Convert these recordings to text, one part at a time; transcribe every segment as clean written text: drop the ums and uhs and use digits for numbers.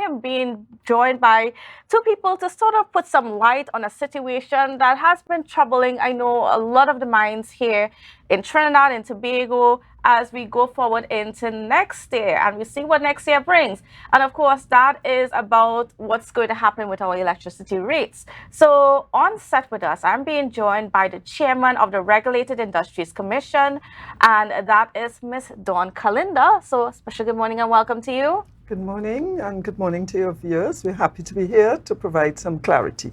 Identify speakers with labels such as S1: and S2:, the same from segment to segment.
S1: am being joined by two people to sort of put some light on a situation that has been troubling, I know, a lot of the minds here in Trinidad and Tobago as we go forward into next year and we see what next year brings. And of course, that is about what's going to happen with our electricity rates. So on set with us, I'm being joined by the chairman of the Regulated Industries Commission, and that is Ms. Dawn Callender. So special good morning and welcome to you.
S2: Good morning, and good morning to your viewers. We're happy to be here to provide some clarity.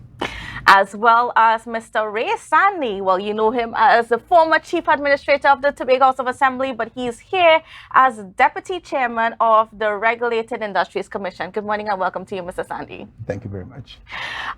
S1: As well as Mr. Raye Sandy. Well, you know him as the former Chief Administrator of the Tobago House of Assembly, but he's here as Deputy Chairman of the Regulated Industries Commission. Good morning and welcome to you, Mr. Sandy.
S3: Thank you very much.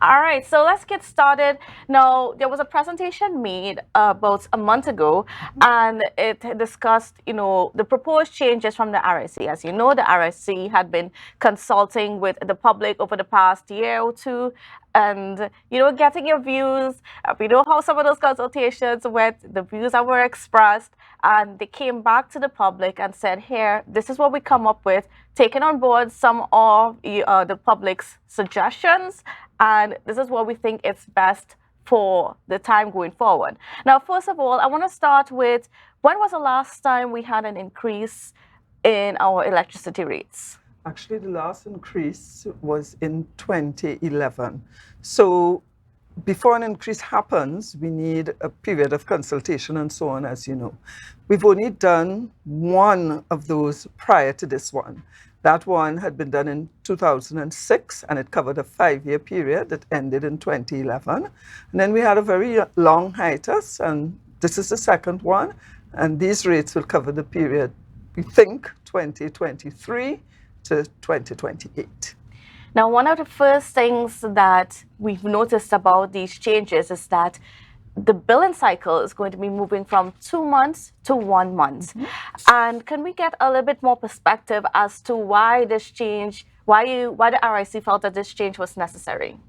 S1: All right, so let's get started. Now, there was a presentation made about a month ago, and it discussed, the proposed changes from the RSC. As you know, the RSC had been consulting with the public over the past year or two, and, getting your views. We know how some of those consultations went, the views that were expressed, and they came back to the public and said, here, this is what we come up with, taking on board some of the public's suggestions, and this is what we think is best for the time going forward. Now, first of all, I want to start with, when was the last time we had an increase in our electricity rates?
S2: Actually, the last increase was in 2011. So before an increase happens, we need a period of consultation and so on, as you know. We've only done one of those prior to this one. That one had been done in 2006, and it covered a 5-year period that ended in 2011. And then we had a very long hiatus, and this is the second one. And these rates will cover the period, we think, 2023 to 2028.
S1: Now, one of the first things that we've noticed about these changes is that the billing cycle is going to be moving from 2 months to 1 month. And can we get a little bit more perspective as to why this change, why the RIC felt that this change was necessary?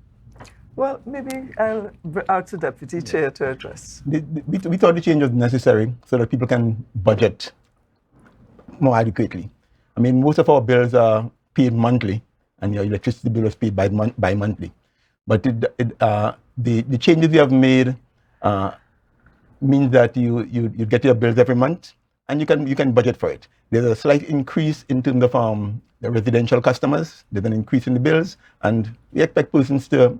S2: Well, maybe I'll ask the Deputy Chair to address.
S3: We thought the change was necessary so that people can budget more adequately. I mean, most of our bills are paid monthly, and your electricity bill is paid bi-monthly. But the changes we have made means that you get your bills every month, and you can budget for it. There's a slight increase in terms of the residential customers. There's an increase in the bills, and we expect persons to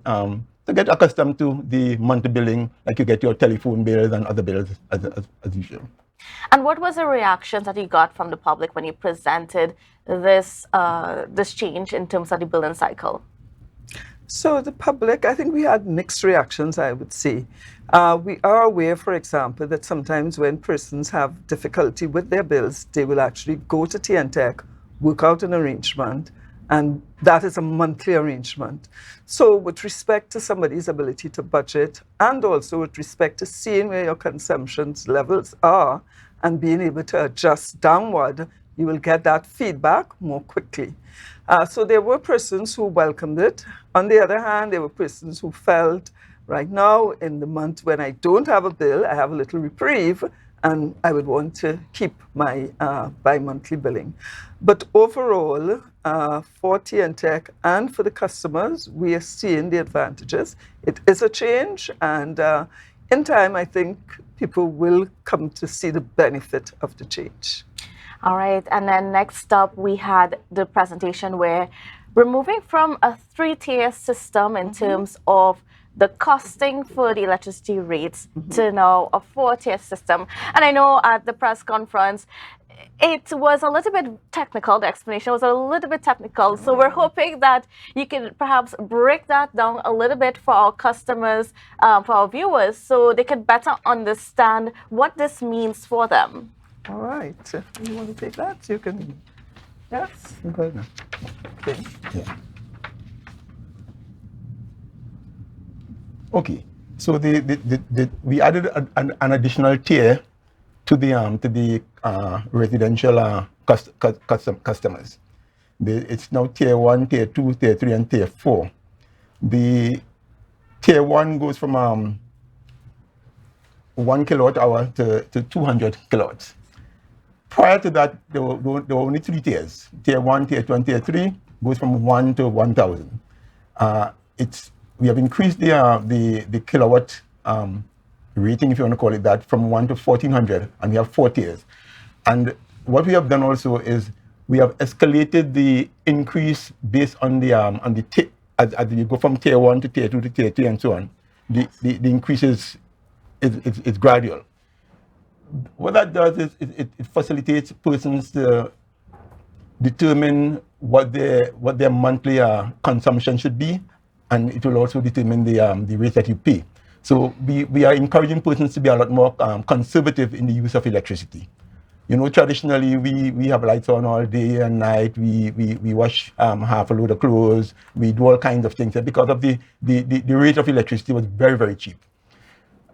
S3: get accustomed to the monthly billing, like you get your telephone bills and other bills as usual.
S1: And what was the reaction that you got from the public when you presented this change in terms of the billing cycle?
S2: So the public, I think we had mixed reactions, I would say. We are aware, for example, that sometimes when persons have difficulty with their bills, they will actually go to T&TEC, work out an arrangement, and that is a monthly arrangement. So with respect to somebody's ability to budget, and also with respect to seeing where your consumption levels are and being able to adjust downward, you will get that feedback more quickly. So there were persons who welcomed it. On the other hand, there were persons who felt, right now, in the month when I don't have a bill, I have a little reprieve, and I would want to keep my bi-monthly billing. But overall, for T&TEC and for the customers, we are seeing the advantages. It is a change, and in time, I think people will come to see the benefit of the change.
S1: All right, and then next up, we had the presentation where we're moving from a 3-tier system in terms of the costing for the electricity rates to now a 4-tier system. And I know at the press conference, it was a little bit technical. The explanation was a little bit technical. So we're hoping that you can perhaps break that down a little bit for our customers, for our viewers, so they can better understand what this means for them.
S2: All right. You want to take that? You can. Yes.
S3: Okay. Yeah. Okay. So we added an additional tier to the residential customers. It's now tier 1, tier 2, tier 3, and tier 4. The tier 1 goes from 1 kilowatt hour to 200 kilowatts. Prior to that, there were only 3 tiers: tier 1, tier 2, and tier 3. goes from 1 to 1,000. We have increased the kilowatt rating, if you want to call it that, from 1 to 1,400, and we have 4 tiers. And what we have done also is we have escalated the increase based on as you go from tier 1 to tier 2 to tier 3 and so on. The increase is gradual. What that does is it facilitates persons to determine what their monthly consumption should be, and it will also determine the rate that you pay. So we are encouraging persons to be a lot more conservative in the use of electricity. You know, traditionally we have lights on all day and night. We wash half a load of clothes. We do all kinds of things, and because of the rate of electricity was very, very cheap.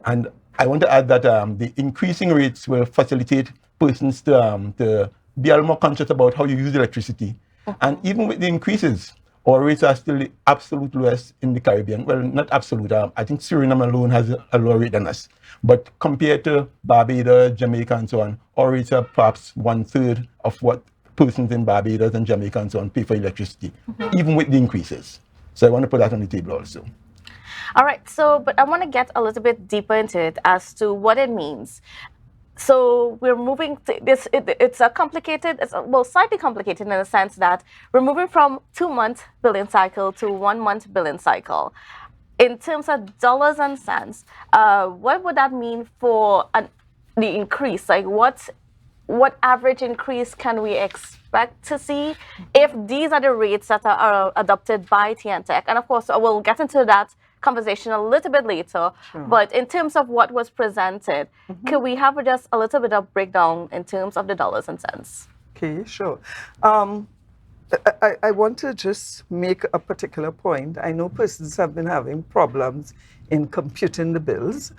S3: And I want to add that the increasing rates will facilitate persons to be a little more conscious about how you use electricity. And even with the increases, our rates are still the absolute lowest in the Caribbean. Well, not absolute. I think Suriname alone has a lower rate than us. But compared to Barbados, Jamaica, and so on, our rates are perhaps 1/3 of what persons in Barbados and Jamaica and so on pay for electricity, even with the increases. So I want to put that on the table also.
S1: All right, so, but I want to get a little bit deeper into it as to what it means. So we're moving to this, it's a complicated, well, slightly complicated in the sense that we're moving from 2-month billing cycle to 1-month billing cycle. In terms of dollars and cents, what would that mean for the increase? Like what average increase can we expect to see if these are the rates that are adopted by T&TEC? And of course, we'll get into that conversation a little bit later. Sure. But in terms of what was presented, could we have just a little bit of breakdown in terms of the dollars and cents?
S2: Okay, sure. I want to just make a particular point. I know persons have been having problems in computing the bills.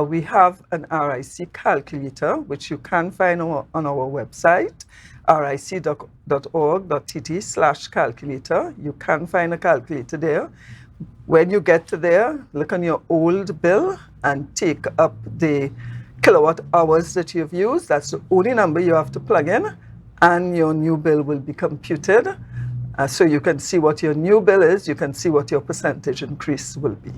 S2: We have an RIC calculator, which you can find on our website, ric.org.tt/calculator. You can find a calculator there. When you get to there, look on your old bill and take up the kilowatt hours that you've used. That's the only number you have to plug in, and your new bill will be computed. So you can see what your new bill is, you can see what your percentage increase will be.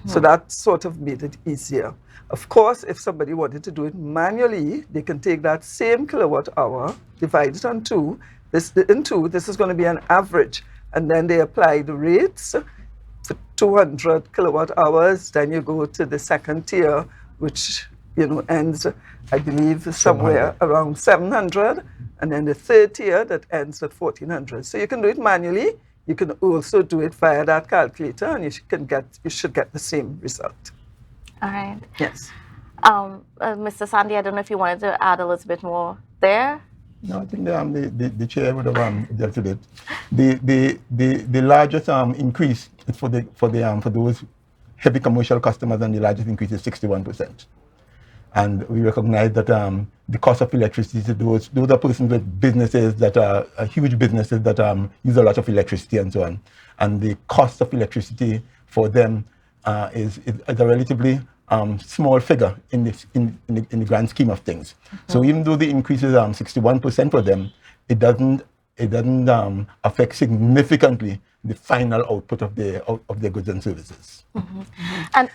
S2: So that sort of made it easier. Of course, if somebody wanted to do it manually, they can take that same kilowatt hour, divide it on 2. This is going to be an average. And then they apply the rates for 200 kilowatt hours. Then you go to the second tier, which ends, I believe, somewhere around 700. And then the third tier that ends at 1,400. So you can do it manually. You can also do it via that calculator, and you should get the same result.
S1: All right.
S2: Yes.
S1: Mr. Sandy, I don't know if you wanted to add a little bit more there.
S3: No, I think the chair would have dealt with it. The largest increase is for those heavy commercial customers, and the largest increase is 61%. And we recognize that the cost of electricity to those are persons with businesses that are huge businesses that use a lot of electricity and so on. And the cost of electricity for them is a relatively small figure in the grand scheme of things. So even though the increase is 61% for them, it doesn't affect significantly the final output of their goods and services.
S2: And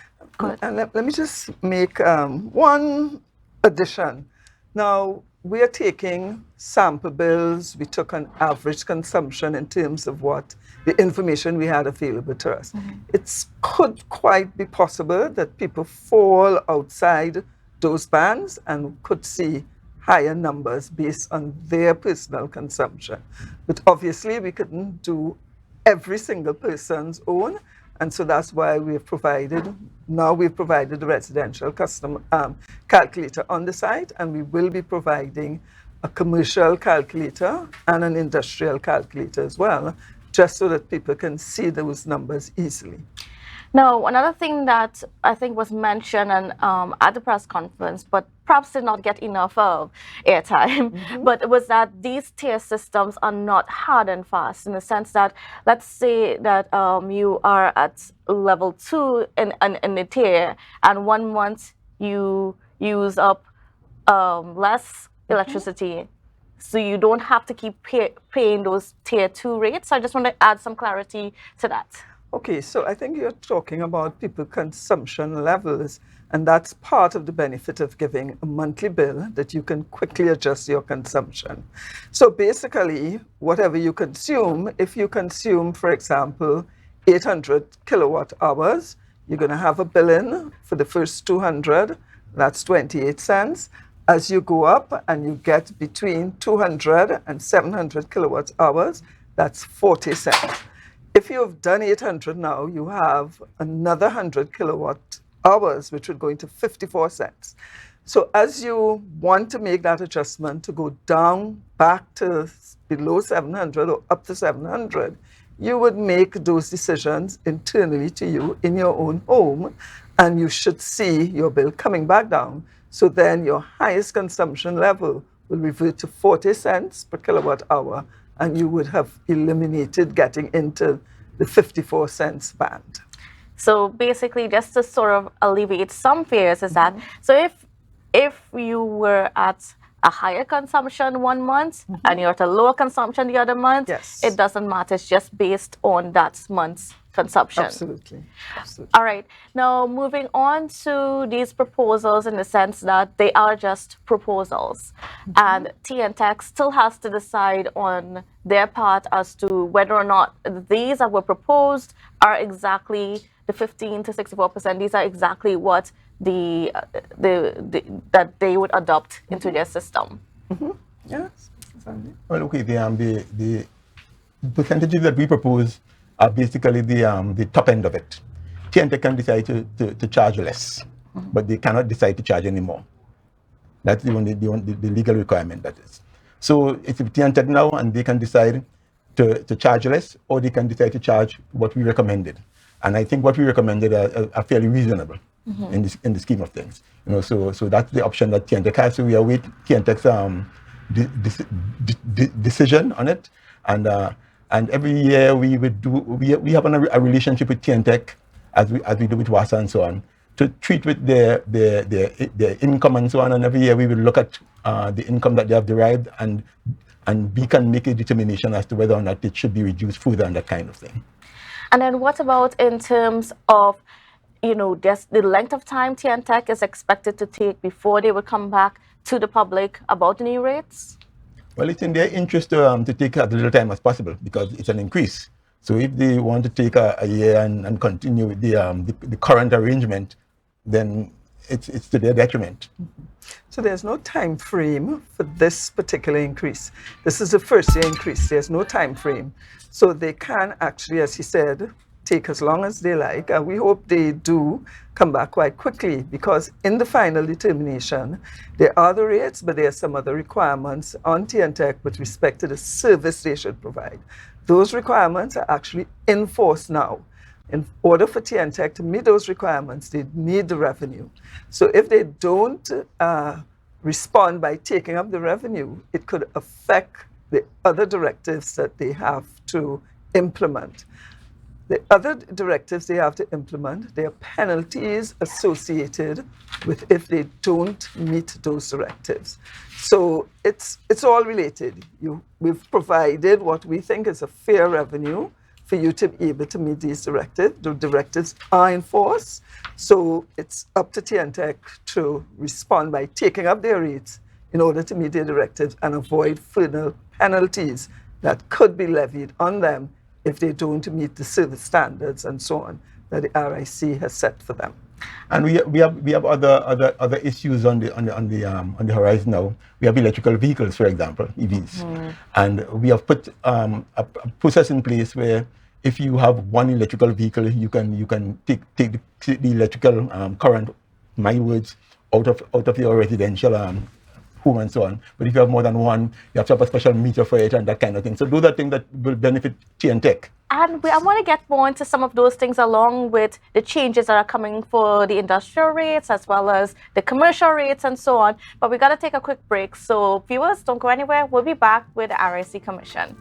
S2: let me just make one addition. Now, we are taking sample bills. We took an average consumption in terms of what the information we had available to us. It could quite be possible that people fall outside those bands and could see higher numbers based on their personal consumption. But obviously, we couldn't do every single person's own. And so that's why we've provided the residential custom calculator on the site, and we will be providing a commercial calculator and an industrial calculator as well, just so that people can see those numbers easily.
S1: Now, another thing that I think was mentioned at the press conference, but perhaps did not get enough of airtime, but it was that these tier systems are not hard and fast in the sense that, let's say that you are at level 2 in the tier, and 1 month you use up less electricity so you don't have to keep paying those tier 2 rates. I just want to add some clarity to that.
S2: Okay, so I think you're talking about people consumption levels, and that's part of the benefit of giving a monthly bill, that you can quickly adjust your consumption. So basically, whatever you consume, if you consume, for example, 800 kilowatt hours, you're going to have a bill in for the first 200, that's 28 cents. As you go up and you get between 200 and 700 kilowatt hours, that's 40 cents. If you've done 800 now, you have another 100 kilowatt hours, which would go into 54 cents. So as you want to make that adjustment to go down back to below 700 or up to 700, you would make those decisions internally to you in your own home, and you should see your bill coming back down. So then your highest consumption level will revert to 40 cents per kilowatt hour, and you would have eliminated getting into the 54 cents band.
S1: So basically, just to sort of alleviate some fears, is that so if you were at a higher consumption one month and you're at a lower consumption the other month,
S2: Yes.
S1: it doesn't matter. It's just based on that month's consumption.
S2: Absolutely. Absolutely.
S1: All right. Now, moving on to these proposals in the sense that they are just proposals. And T&TEC still has to decide on their part as to whether or not these that were proposed are exactly the 15 to 64%. These are exactly what that they would adopt into their system.
S2: Yes.
S3: Well, okay, the percentages that we propose are basically the top end of it. T&TEC can decide to charge less, but they cannot decide to charge any more. That's the legal requirement, that is. So it's T&TEC now, and they can decide to charge less, or they can decide to charge what we recommended. And I think what we recommended are fairly reasonable in the scheme of things. So that's the option that T&TEC has. So we await T&TEC's decision on it, and every year we have a relationship with T&TEC as we do with WASA and so on, to treat with their income and so on. And every year we will look at the income that they have derived, and we can make a determination as to whether or not it should be reduced further and that kind of thing.
S1: And then what about in terms of, just the length of time T&TEC is expected to take before they will come back to the public about the new rates?
S3: Well, it's in their interest to take as little time as possible, because it's an increase. So if they want to take a year and continue with the current arrangement, then it's to their detriment.
S2: So there's no time frame for this particular increase. This is the first year increase. There's no time frame. So they can actually, as he said, take as long as they like. And we hope they do come back quite quickly, because in the final determination, there are the rates, but there are some other requirements on T&TEC with respect to the service they should provide. Those requirements are actually in force now. In order for T&TEC to meet those requirements, they need the revenue. So if they don't respond by taking up the revenue, it could affect the other directives that they have to implement. The other directives they have to implement, there are penalties associated with if they don't meet those directives. So it's all related. We've provided what we think is a fair revenue for you to be able to meet these directives. The directives are in force, so it's up to T&TEC to respond by taking up their rates in order to meet their directives and avoid further penalties that could be levied on them if they don't meet the service standards and so on that the RIC has set for them.
S3: And we have other issues on the horizon now. We have electrical vehicles, for example, EVs, and we have put a process in place where if you have one electrical vehicle, you can take the electrical current, my words, out of your residential home and so on. But if you have more than one, you have to have a special meter for it and that kind of thing. So those are things that will benefit T&TEC.
S1: And I want to get more into some of those things along with the changes that are coming for the industrial rates as well as the commercial rates and so on. But we got to take a quick break. So viewers, don't go anywhere. We'll be back with the RIC Commission.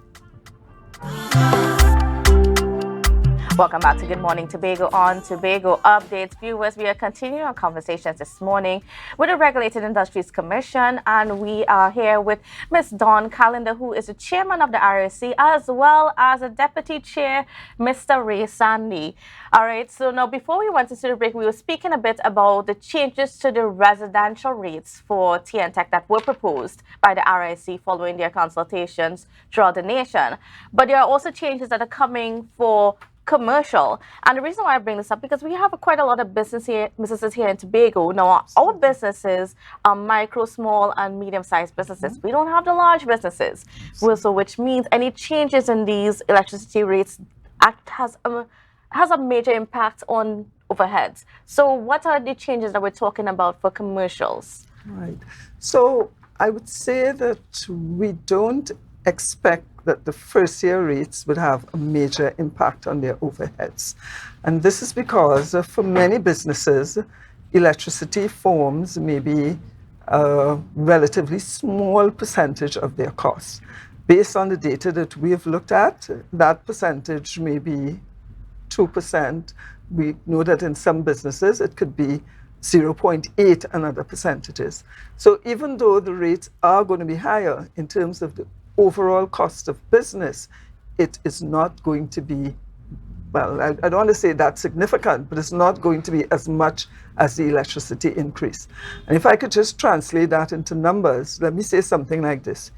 S1: Welcome back to Good Morning Tobago on Tobago Updates. Viewers, we are continuing our conversations this morning with the Regulated Industries Commission, and we are here with Ms. Dawn Callender, who is the chairman of the RSC, as well as a deputy chair, Mr. Ray Sandy. All right, so now before we went into the break, we were speaking a bit about the changes to the residential rates for T&TEC that were proposed by the RSC following their consultations throughout the nation. But there are also changes that are coming for commercial. And the reason why I bring this up, because we have quite a lot of businesses here in Tobago. Now, our businesses are micro, small, and medium-sized businesses. We don't have the large businesses. Well, so which means any changes in these electricity rates has a major impact on overheads. So what are the changes that we're talking about for commercials?
S2: Right. So I would say that we don't expect that the first year rates would have a major impact on their overheads. And this is because for many businesses, electricity forms maybe a relatively small percentage of their costs. Based on the data that we have looked at, that percentage may be 2%. We know that in some businesses it could be 0.8 and other percentages. So even though the rates are going to be higher in terms of the overall cost of business, it is not going to be, well, I don't want to say that significant, but it's not going to be as much as the electricity increase. And if I could just translate that into numbers, let me say something like this.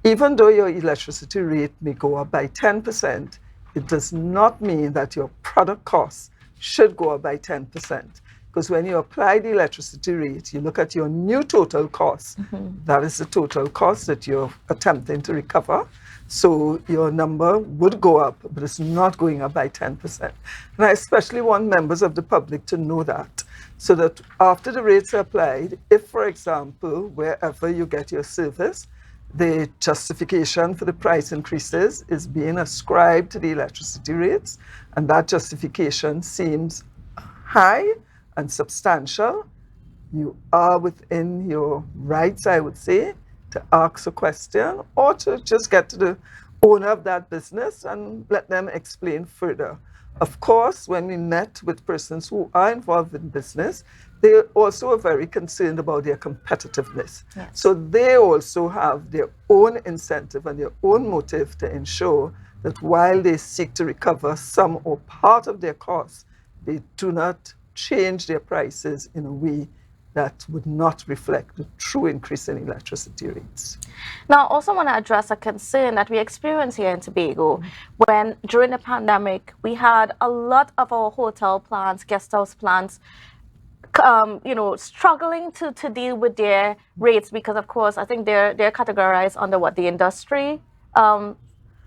S2: Even though your electricity rate may go up by 10%, it does not mean that your product costs should go up by 10%. Because when you apply the electricity rate, you look at your new total cost. That is the total cost that you're attempting to recover. So your number would go up, but it's not going up by 10%. And I especially want members of the public to know that, so that after the rates are applied, if, for example, wherever you get your service, the justification for the price increases is being ascribed to the electricity rates, and that justification seems high and substantial, you are within your rights, I would say, to ask a question or to just get to the owner of that business and let them explain further. Of course, when we met with persons who are involved in business, they also are very concerned about their competitiveness.
S1: Yes.
S2: So they also have their own incentive and their own motive to ensure that while they seek to recover some or part of their costs, they do not change their prices in a way that would not reflect the true increase in electricity rates.
S1: Now, I also want to address a concern that we experience here in Tobago when during the pandemic, we had a lot of our hotel plants, guest house plants, struggling to deal with their rates because, of course, I think they're categorized under what, the industry part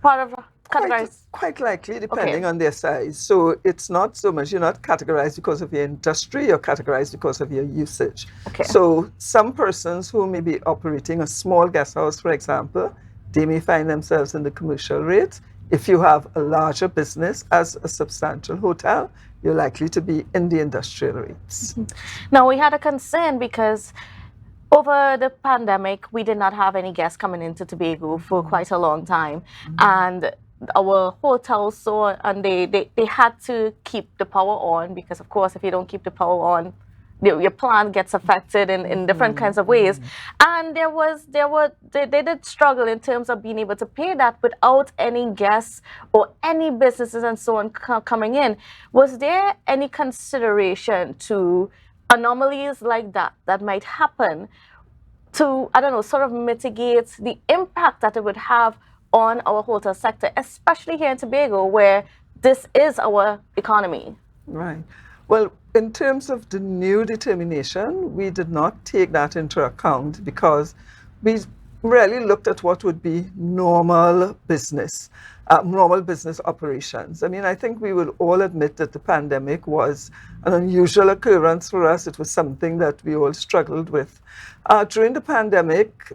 S1: of categorized.
S2: Quite likely, depending on their size. So it's not so much, you're not categorized because of your industry, you're categorized because of your usage.
S1: Okay.
S2: So some persons who may be operating a small guest house, for example, they may find themselves in the commercial rate. If you have a larger business as a substantial hotel, you're likely to be in the industrial rates.
S1: Now, we had a concern because over the pandemic, we did not have any guests coming into Tobago for quite a long time. And our hotels they had to keep the power on because, of course, if you don't keep the power on, your plant gets affected in different kinds of ways. And they did struggle in terms of being able to pay that without any guests or any businesses and so on coming in. Was there any consideration to anomalies like that might happen to, I don't know, sort of mitigate the impact that it would have on our hotel sector, especially here in Tobago, where this is our economy?
S2: Right. Well, in terms of the new determination, we did not take that into account because we really looked at what would be normal business operations. I mean, I think we will all admit that the pandemic was an unusual occurrence for us. It was something that we all struggled with. During the pandemic,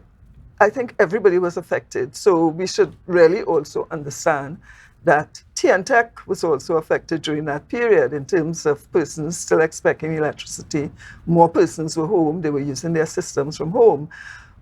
S2: I think everybody was affected. So we should really also understand that T&TEC was also affected during that period in terms of persons still expecting electricity. More persons were home. They were using their systems from home.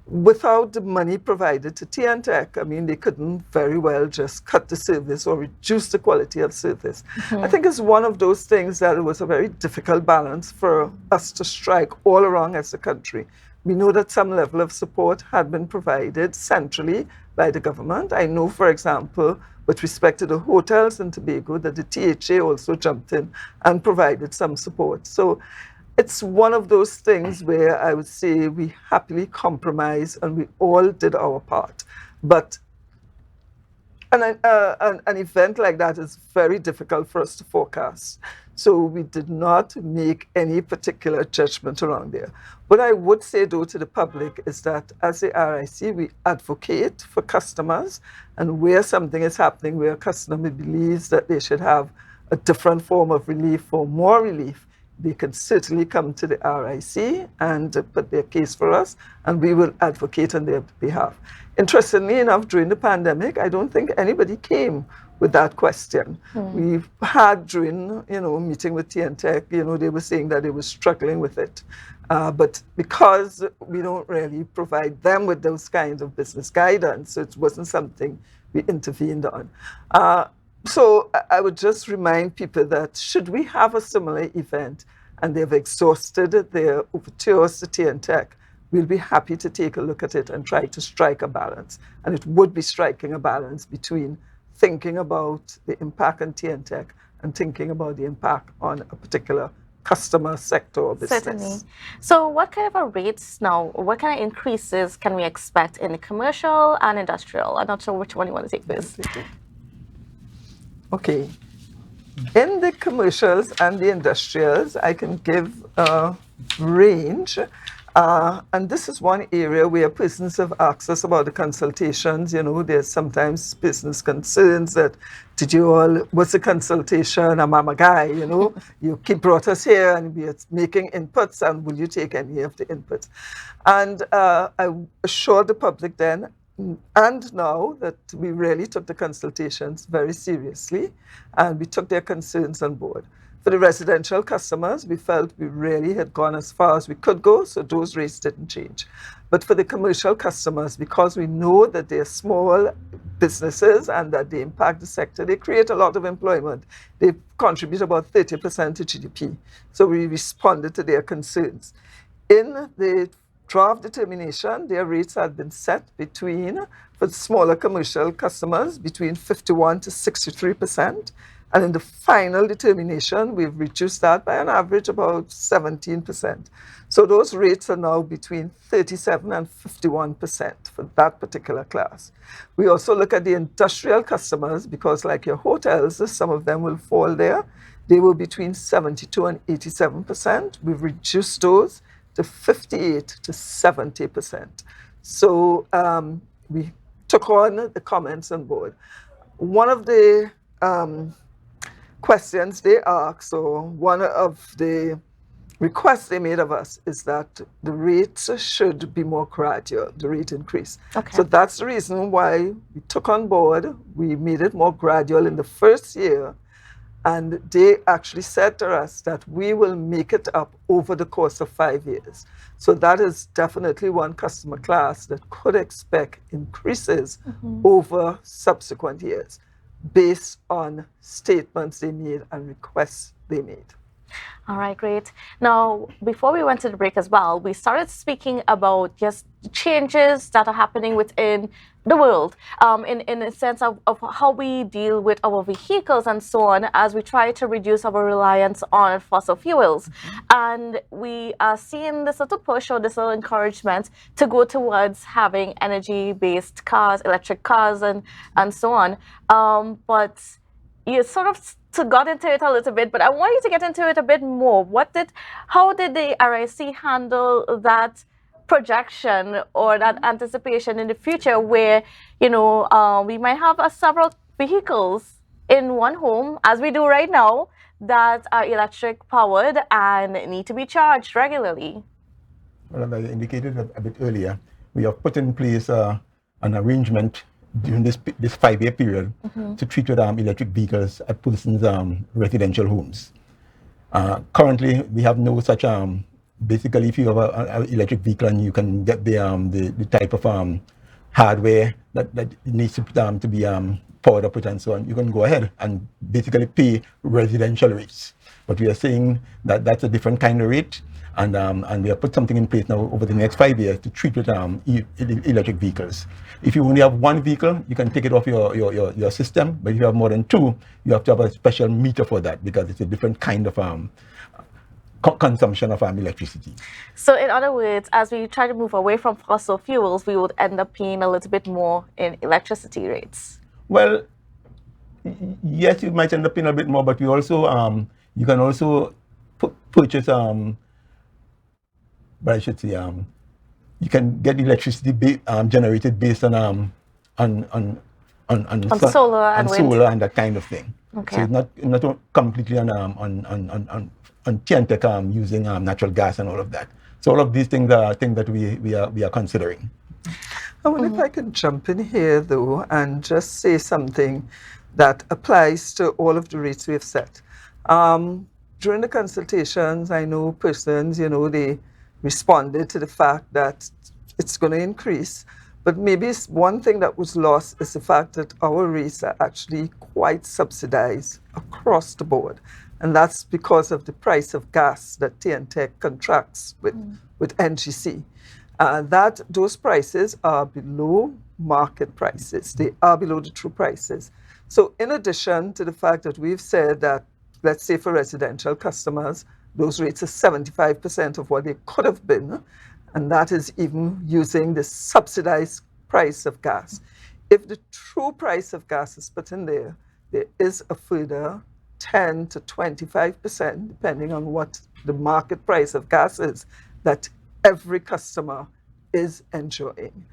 S2: without the money provided to T&TEC, I mean, they couldn't very well just cut the service or reduce the quality of service. I think it's one of those things that it was a very difficult balance for us to strike all around as a country. We know that some level of support had been provided centrally by the government. I know, for example, with respect to the hotels in Tobago, that the THA also jumped in and provided some support. So it's one of those things where I would say we happily compromise and we all did our part. But an event like that is very difficult for us to forecast. So we did not make any particular judgment around there. What I would say, though, to the public is that as the RIC, we advocate for customers, and where something is happening where a customer believes that they should have a different form of relief or more relief, they can certainly come to the RIC and put their case for us, and we will advocate on their behalf. Interestingly enough, during the pandemic, I don't think anybody came with that question. We've had during, meeting with T&TEC, they were saying that they were struggling with it. But because we don't really provide them with those kinds of business guidance, it wasn't something we intervened on. So I would just remind people that should we have a similar event and they've exhausted their overtures to T&TEC, we'll be happy to take a look at it and try to strike a balance. And it would be striking a balance between thinking about the impact on T&TEC and thinking about the impact on a particular customer sector or business.
S1: Certainly. So what kind of a rates now, what kind of increases can we expect in the commercial and industrial? I'm not sure which one you want to take this.
S2: Okay. In the commercials and the industrials, I can give a range. And this is one area where persons have asked us about the consultations. There's sometimes business concerns that, what's the consultation? I'm a guy, you keep brought us here and we're making inputs, and will you take any of the inputs? And I assured the public then and now that we really took the consultations very seriously and we took their concerns on board. For the residential customers, we felt we really had gone as far as we could go, so those rates didn't change. But for the commercial customers, because we know that they're small businesses and that they impact the sector, they create a lot of employment. They contribute about 30% to GDP. So we responded to their concerns. In the draft determination, their rates had been set between, for smaller commercial customers, between 51 to 63%. And in the final determination, we've reduced that by an average about 17%. So those rates are now between 37 and 51% for that particular class. We also look at the industrial customers because like your hotels, some of them will fall there. They were between 72 and 87%. We've reduced those to 58 to 70%. So we took on the comments on board. One of the questions they asked, or one of the requests they made of us, is that the rates should be more gradual, the rate increase.
S1: Okay.
S2: So that's the reason why we took on board, we made it more gradual in the first year, and they actually said to us that we will make it up over the course of 5 years. So that is definitely one customer class that could expect increases over subsequent years, based on statements they made and requests they made.
S1: All right, great. Now, before we went to the break as well, we started speaking about just changes that are happening within the world, in a sense of how we deal with our vehicles and so on, as we try to reduce our reliance on fossil fuels. And we are seeing this little push or this little encouragement to go towards having energy-based cars, electric cars, and so on. But you sort of got into it a little bit, but I want you to get into it a bit more. How did the RIC handle that projection or that anticipation in the future where, we might have several vehicles in one home, as we do right now, that are electric powered and need to be charged regularly?
S3: Well, as I indicated a bit earlier, we have put in place an arrangement during this 5-year period to treat with electric vehicles at persons' residential homes. Currently, we have no such basically, if you have an electric vehicle and you can get the type of hardware that needs to be powered up with and so on, you can go ahead and basically pay residential rates. But we are saying that that's a different kind of rate, and we have put something in place now over the next 5 years to treat with electric vehicles. If you only have one vehicle, you can take it off your system, but if you have more than two, you have to have a special meter for that because it's a different kind of consumption of electricity.
S1: So in other words, as we try to move away from fossil fuels, we would end up paying a little bit more in electricity rates.
S3: Well, yes, you might end up paying a bit more, but we also you can also purchase but I should say you can get electricity generated based on
S1: solar and wind.
S3: Solar and that kind of thing.
S1: Okay.
S3: So it's not completely on T&TEC using natural gas and all of that. So all of these things are things that we are considering.
S2: I wonder if I can jump in here though and just say something that applies to all of the rates we have set. During the consultations, I know persons, they responded to the fact that it's going to increase. But maybe one thing that was lost is the fact that our rates are actually quite subsidized across the board. And that's because of the price of gas that T&TEC contracts with NGC. Those prices are below market prices. They are below the true prices. So in addition to the fact that we've said that, let's say for residential customers, those rates are 75% of what they could have been, and that is even using the subsidized price of gas. If the true price of gas is put in there, there is a further 10 to 25%, depending on what the market price of gas is, that every customer is enjoying.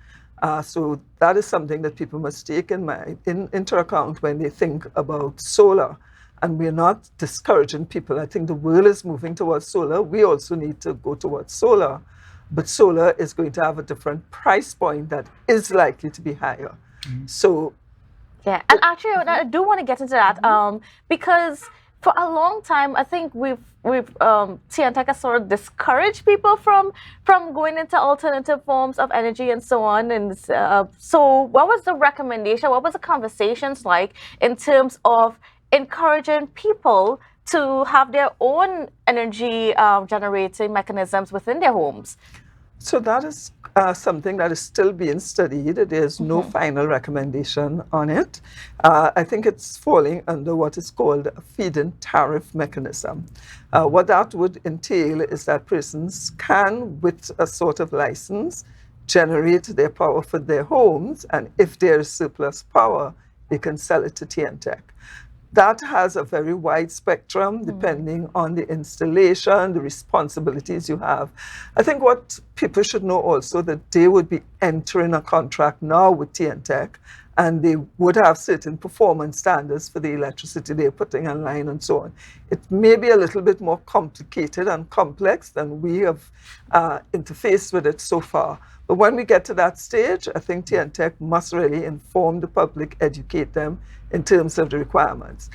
S2: So that is something that people must take into account when they think about solar. And we're not discouraging people. I think the world is moving towards solar. We also need to go towards solar. But solar is going to have a different price point that is likely to be higher. So,
S1: yeah, and actually, I do want to get into that because for a long time, I think we've T&TEC has sort of discouraged people from going into alternative forms of energy and so on. And so, what was the recommendation? What was the conversations like in terms of encouraging people to have their own energy generating mechanisms within their homes?
S2: So that is something that is still being studied. There's no final recommendation on it. I think it's falling under what is called a feed-in tariff mechanism. What that would entail is that persons can, with a sort of license, generate their power for their homes, and if there is surplus power, they can sell it to T&TEC. That has a very wide spectrum depending on the installation, the responsibilities you have. I think what people should know also that they would be entering a contract now with T&TEC, and they would have certain performance standards for the electricity they're putting online and so on. It may be a little bit more complicated and complex than we have interfaced with it so far. But when we get to that stage, I think T&TEC must really inform the public, educate them in terms of the requirements.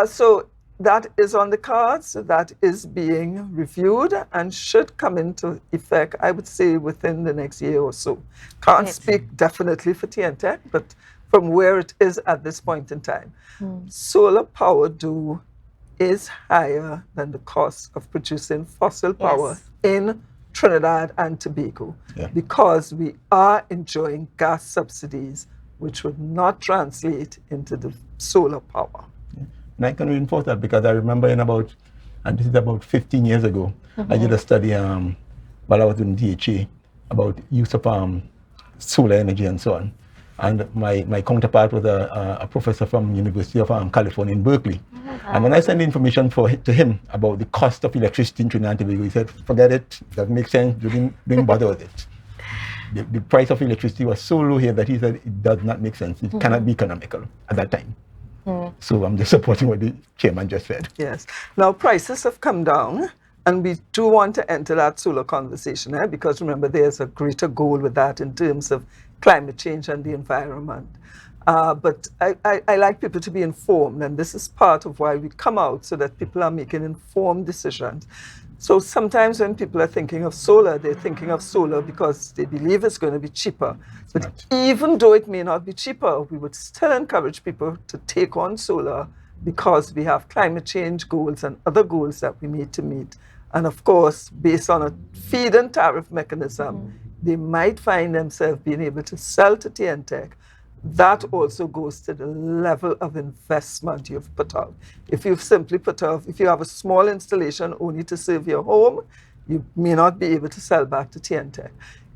S2: So that is on the cards, that is being reviewed and should come into effect, I would say, within the next year or so. Can't speak definitely for T&TEC, but from where it is at this point in time. Solar power is higher than the cost of producing fossil power in Trinidad and Tobago because we are enjoying gas subsidies which would not translate into the solar power.
S3: And I can reinforce that because I remember and this is about 15 years ago, I did a study while I was in DHA about use of solar energy and so on. And my counterpart was a professor from University of California in Berkeley. And when I sent information to him about the cost of electricity in Trinidad and Tobago, he said, forget it, doesn't make sense, don't bother with it. The price of electricity was so low here that he said it does not make sense. It cannot be economical at that time. So I'm just supporting what the chairman just said.
S2: Yes. Now prices have come down, and we do want to enter that solar conversation because remember there's a greater goal with that in terms of climate change and the environment. But I like people to be informed, and this is part of why we come out, so that people are making informed decisions. So sometimes when people are thinking of solar, they're thinking of solar because they believe it's going to be cheaper. But even though it may not be cheaper, we would still encourage people to take on solar, because we have climate change goals and other goals that we need to meet. And of course, based on a feed-in tariff mechanism, they might find themselves being able to sell to T&TEC. That also goes to the level of investment you've put out. If you've simply put out, if you have a small installation only to serve your home, you may not be able to sell back to T&TEC.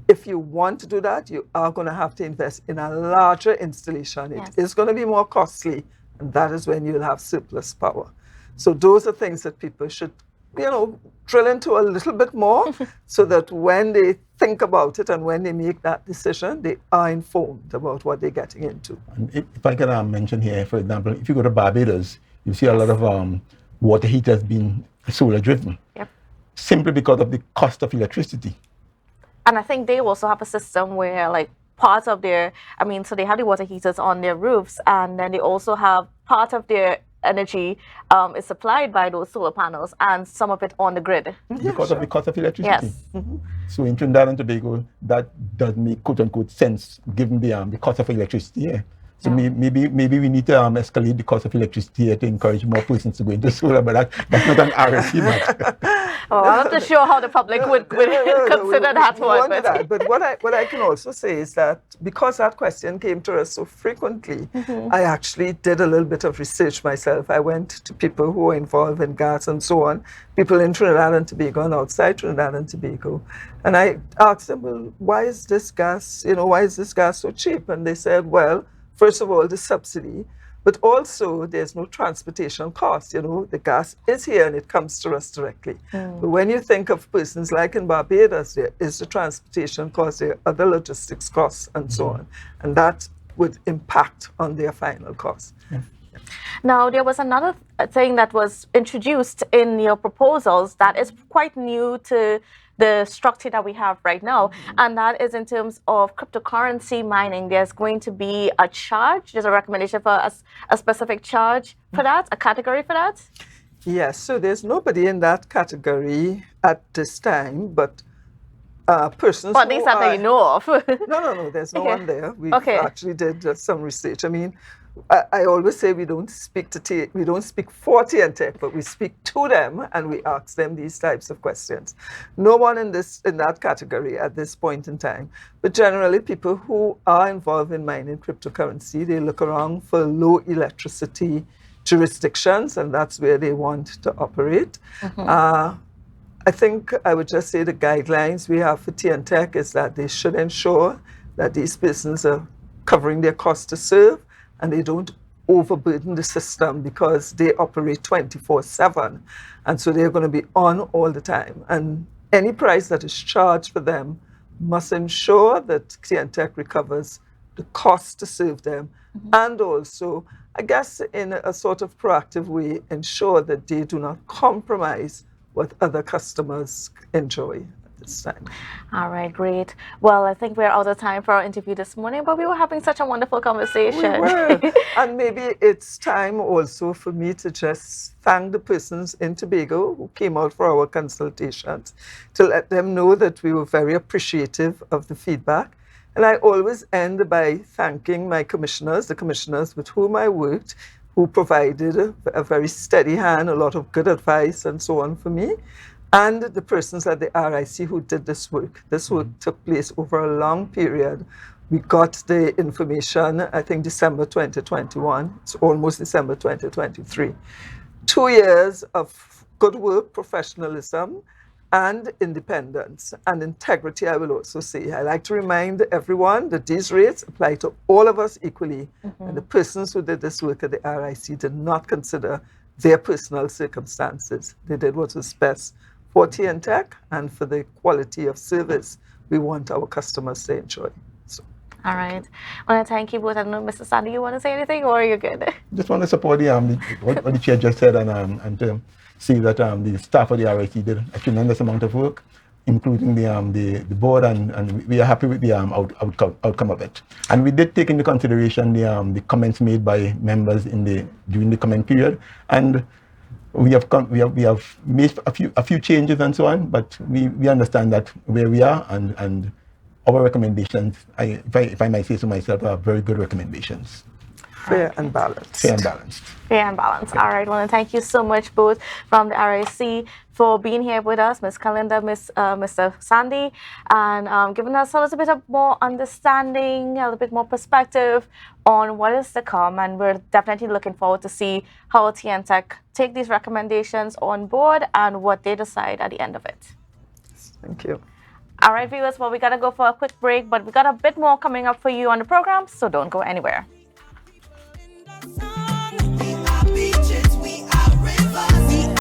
S2: If you want to do that, you are going to have to invest in a larger installation. It is going to be more costly, and that is when you'll have surplus power. So those are things that people should, drill into a little bit more, so that when they think about it and when they make that decision, they are informed about what they're getting into.
S3: And if I can mention here, for example, if you go to Barbados, you see a lot of water heaters being solar driven, simply because of the cost of electricity.
S1: And I think they also have a system where, like, part of their, so they have the water heaters on their roofs, and then they also have part of their energy is supplied by those solar panels, and some of it on the grid.
S3: Because of the cost of electricity.
S1: Yes.
S3: So in Trinidad and Tobago, that does make quote-unquote sense, given the cost of electricity here. So maybe we need to escalate the cost of electricity here to encourage more persons to go into solar, but that's not an RSC matter.
S1: I'm not sure how the public would consider that one.
S2: But what I can also say is that because that question came to us so frequently, I actually did a little bit of research myself. I went to people who are involved in gas and so on, people in Trinidad and Tobago and outside Trinidad and Tobago. And I asked them, well, why is this gas so cheap? And they said, well, first of all, the subsidy, but also there's no transportation cost. The gas is here and it comes to us directly. But when you think of persons like in Barbados, there is the transportation cost, there are other logistics costs and so on. And that would impact on their final cost.
S1: Now, there was another thing that was introduced in your proposals that is quite new to the structure that we have right now, and that is in terms of cryptocurrency mining. There's going to be a charge. There's a recommendation for a specific charge for that, a category for that?
S2: Yes, so there's nobody in that category at this time, but persons
S1: at least that you know of.
S2: No, there's no one there. We actually did some research. I always say we don't speak for T&TEC, but we speak to them and we ask them these types of questions. No one in that category at this point in time, but generally people who are involved in mining cryptocurrency, they look around for low electricity jurisdictions, and that's where they want to operate. I think I would just say the guidelines we have for T&TEC is that they should ensure that these persons are covering their cost to serve, and they don't overburden the system because they operate 24/7. And so they're going to be on all the time. And any price that is charged for them must ensure that T&TEC recovers the cost to serve them. And also, I guess in a sort of proactive way, ensure that they do not compromise what other customers enjoy. Time.
S1: All right, great. Well, I think we're out of time for our interview this morning, but we were having such a wonderful conversation.
S2: We were. And maybe it's time also for me to just thank the persons in Tobago who came out for our consultations, to let them know that we were very appreciative of the feedback. And I always end by thanking my commissioners, the commissioners with whom I worked, who provided a very steady hand, a lot of good advice and so on for me. And the persons at the RIC who did this work. This work took place over a long period. We got the information, I think, December 2021. It's almost December 2023. 2 years of good work, professionalism, and independence and integrity, I will also say. I like to remind everyone that these rates apply to all of us equally. And the persons who did this work at the RIC did not consider their personal circumstances. They did what was best for T&TEC and for the quality of service we want our customers to enjoy. So.
S1: All right. I want to thank you both. I don't know, Mr. Sandy, you want to say anything, or are you good?
S3: Just want to support what the chair just said, and to see that the staff of the RIT did a tremendous amount of work. including the board, and we are happy with the outcome of it. And we did take into consideration the comments made by members during the comment period, and we have made a few changes and so on. But we understand that where we are, and our recommendations, if I might say so myself, are very good recommendations.
S2: Fair and balanced.
S3: Fair and balanced.
S1: Fair and balanced. All right. Well, and thank you so much both from the RIC for being here with us, Ms. Callender, Mr. Sandy, and giving us a little bit of more understanding, a little bit more perspective on what is to come. And we're definitely looking forward to see how T&TEC take these recommendations on board and what they decide at the end of it.
S2: Thank you.
S1: All right, viewers. Well, we got to go for a quick break, but we got a bit more coming up for you on the program, so don't go anywhere.